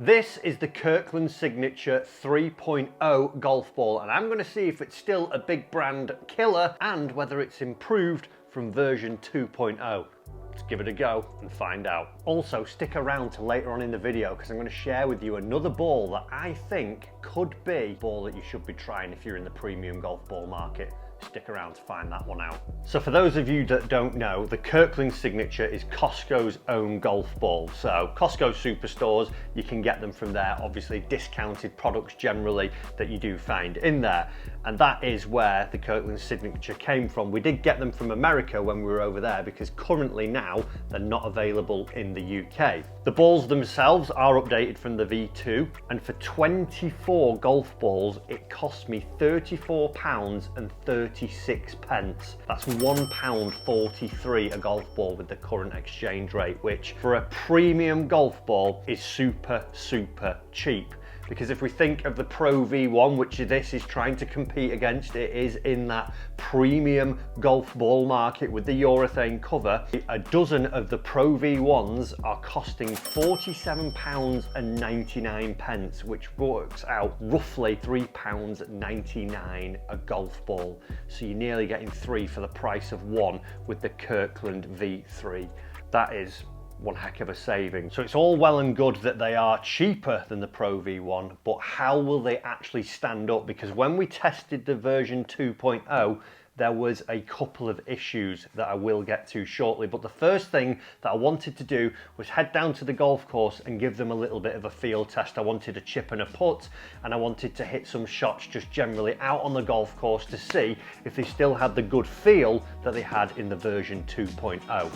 This is the Kirkland Signature 3.0 golf ball, and I'm going to see if it's still a big brand killer and whether it's improved from version 2.0. Let's give it a go and find out. Also, stick around to later on in the video because I'm going to share with you another ball that I think could be a ball that you should be trying if you're in the premium golf ball market. Stick around to find that one out. So for those of you that don't know, the Kirkland Signature is Costco's own golf ball. So Costco superstores, you can get them from there, obviously discounted products generally that you do find in there. And that is where the Kirkland Signature came from. We did get them from America when we were over there because currently now they're not available in the UK. The balls themselves are updated from the V2, and for 24 golf balls, it cost me £34.36. That's £1.43 a golf ball with the current exchange rate, which for a premium golf ball is super cheap. Because if we think of the Pro V1, which this is trying to compete against, it is in that premium golf ball market with the urethane cover. A dozen of the Pro V1s are costing £47.99, which works out roughly £3.99 a golf ball. So you're nearly getting three for the price of one with the Kirkland V3. That is one heck of a saving. So it's all well and good that they are cheaper than the Pro V1, but how will they actually stand up? Because when we tested the version 2.0, there was a couple of issues that I will get to shortly. But the first thing that I wanted to do was head down to the golf course and give them a little bit of a field test. I wanted a chip and a putt, and I wanted to hit some shots just generally out on the golf course to see if they still had the good feel that they had in the version 2.0.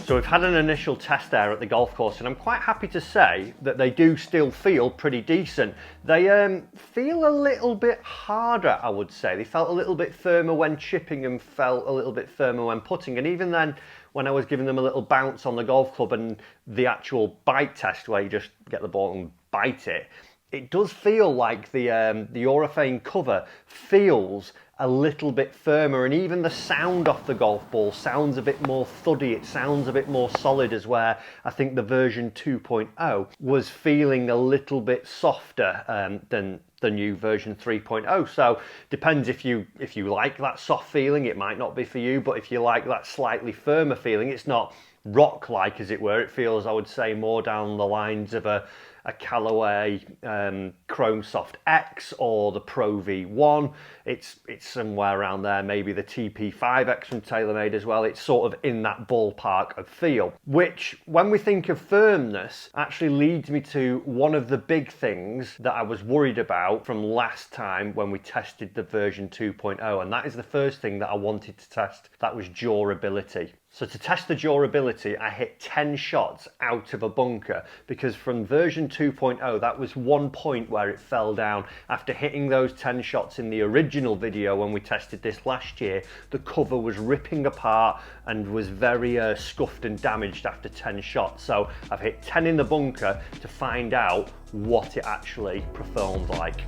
So we've had an initial test there at the golf course, and I'm quite happy to say that they do still feel pretty decent. They feel a little bit harder, I would say. They felt a little bit firmer when chipping and felt a little bit firmer when putting. And even then, when I was giving them a little bounce on the golf club and the actual bite test where you just get the ball and bite it, it does feel like the urethane cover feels a little bit firmer, and even the sound off the golf ball sounds a bit more thuddy. It sounds a bit more solid, as where I think the version 2.0 was feeling a little bit softer than the new version 3.0. So depends if you like that soft feeling, it might not be for you, but if you like that slightly firmer feeling, it's not rock-like as it were. It feels, I would say, more down the lines of a Callaway Chrome Soft X or the Pro V1. It's somewhere around there, maybe the TP5X from TaylorMade as well. It's sort of in that ballpark of feel, which when we think of firmness actually leads me to one of the big things that I was worried about from last time when we tested the version 2.0, and that is the first thing that I wanted to test. That was durability. So to test the durability, I hit 10 shots out of a bunker, because from version 2.0, that was one point where it fell down. After hitting those 10 shots in the original video when we tested this last year, the cover was ripping apart and was very scuffed and damaged after 10 shots. So I've hit 10 in the bunker to find out what it actually performed like.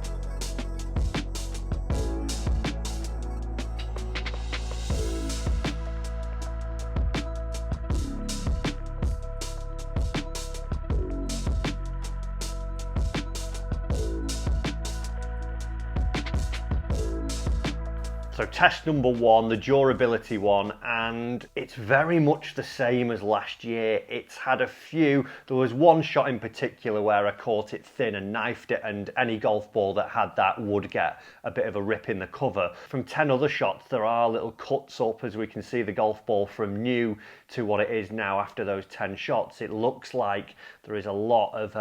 So test number one, the durability one, and it's very much the same as last year. It's had a few, there was one shot in particular where I caught it thin and knifed it, and any golf ball that had that would get a bit of a rip in the cover. From 10 other shots, there are little cuts up, as we can see the golf ball from new to what it is now after those 10 shots. It looks like there is a lot of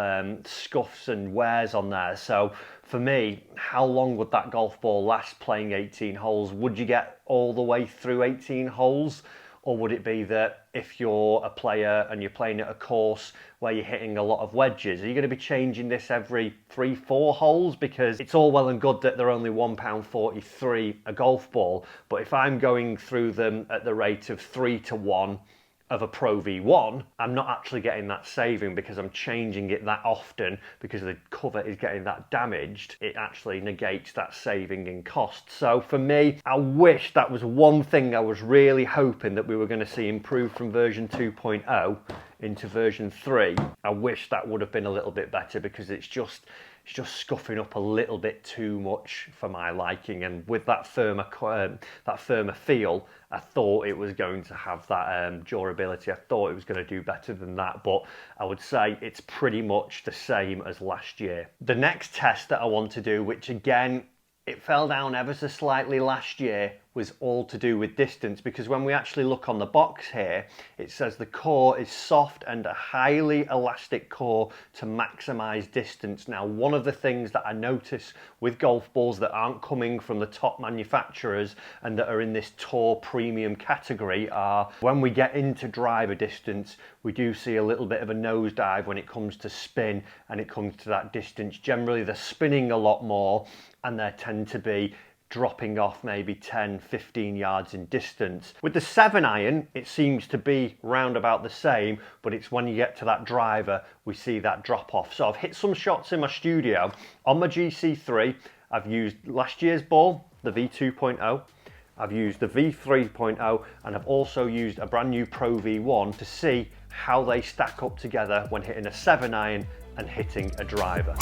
scuffs and wears on there. So for me, how long would that golf ball last playing 18 holes? Would you get all the way through 18 holes? Or would it be that if you're a player and you're playing at a course where you're hitting a lot of wedges, are you going to be changing this every 3-4 holes? Because it's all well and good that they're only £1.43 a golf ball, but if I'm going through them at the rate of 3 to 1, of a Pro V1, I'm not actually getting that saving because I'm changing it that often, because the cover is getting that damaged. It actually negates that saving in cost. So for me, I wish that was one thing I was really hoping that we were going to see improve from version 2.0 into version 3. I wish that would have been a little bit better, because it's just scuffing up a little bit too much for my liking. And with that firmer feel, I thought it was going to have that durability. I thought it was going to do better than that, but I would say it's pretty much the same as last year. The next test that I want to do, which again, it fell down ever so slightly last year, was all to do with distance, because when we actually look on the box here, it says the core is soft and a highly elastic core to maximize distance. Now, one of the things that I notice with golf balls that aren't coming from the top manufacturers and that are in this tour premium category are, when we get into driver distance, we do see a little bit of a nosedive when it comes to spin and it comes to that distance. Generally, they're spinning a lot more and they tend to be dropping off maybe 10, 15 yards in distance. With the 7-iron, it seems to be round about the same, but it's when you get to that driver, we see that drop off. So I've hit some shots in my studio. On my GC3, I've used last year's ball, the v2.0. I've used the v3.0, and I've also used a brand new Pro V1 to see how they stack up together when hitting a 7-iron and hitting a driver.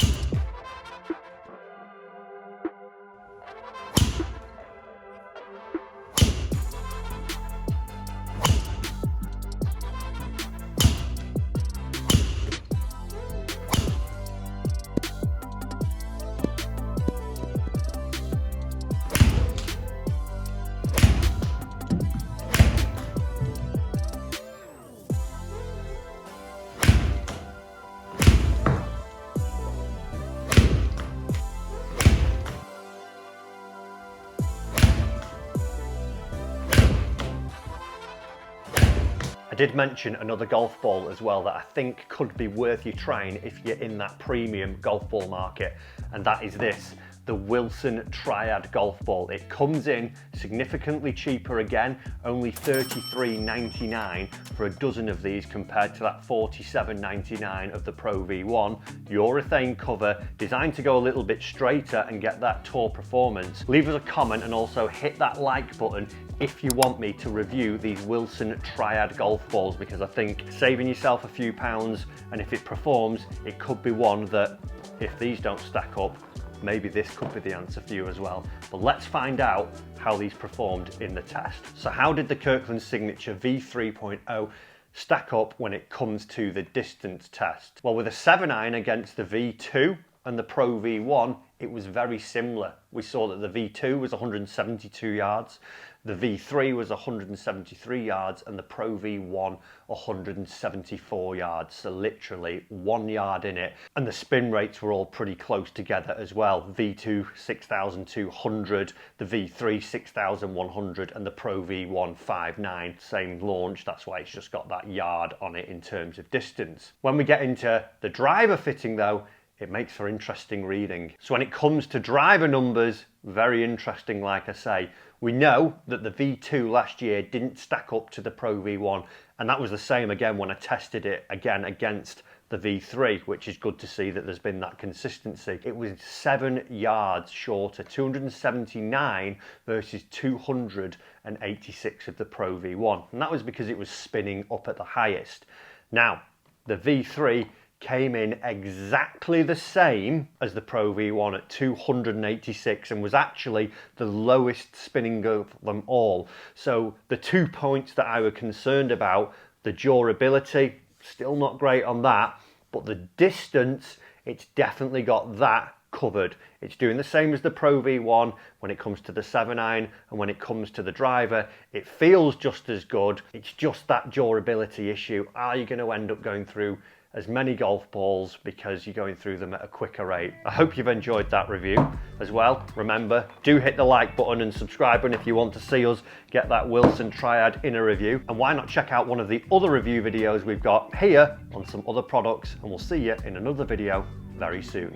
I did mention another golf ball as well that I think could be worth you trying if you're in that premium golf ball market, and that is this, the Wilson Triad golf ball. It comes in significantly cheaper again, only $33.99 for a dozen of these compared to that $47.99 of the Pro V1. Urethane cover, designed to go a little bit straighter and get that tour performance. Leave us a comment and also hit that like button if you want me to review these Wilson Triad golf balls, because I think saving yourself a few pounds, and if it performs, it could be one that, if these don't stack up, maybe this could be the answer for you as well. But let's find out how these performed in the test. So how did the Kirkland Signature v3.0 stack up when it comes to the distance test? Well, with a 7-iron against the V2 and the Pro V1, it was very similar. We saw that the V2 was 172 yards, the V3 was 173 yards, and the Pro V1 174 yards. So literally 1 yard in it. And the spin rates were all pretty close together as well. V2 6,200, the V3 6,100, and the Pro V1 5.9. Same launch, that's why it's just got that yard on it in terms of distance. When we get into the driver fitting though, it makes for interesting reading. So when it comes to driver numbers, very interesting, like I say. We know that the V2 last year didn't stack up to the Pro V1, and that was the same again when I tested it again against the V3, which is good to see that there's been that consistency. It was 7 yards shorter, 279 versus 286 of the Pro V1, and that was because it was spinning up at the highest. Now, the V3 came in exactly the same as the Pro V1 at 286 and was actually the lowest spinning of them all. So the 2 points that I were concerned about, the durability, still not great on that, but the distance, it's definitely got that covered. It's doing the same as the Pro V1 when it comes to the 7-iron, and when it comes to the driver, it feels just as good. It's just that durability issue. Are you going to end up going through as many golf balls because you're going through them at a quicker rate? I hope you've enjoyed that review as well. Remember, do hit the like button and subscribe button if you want to see us get that Wilson Triad in a review. And why not check out one of the other review videos we've got here on some other products, and we'll see you in another video very soon.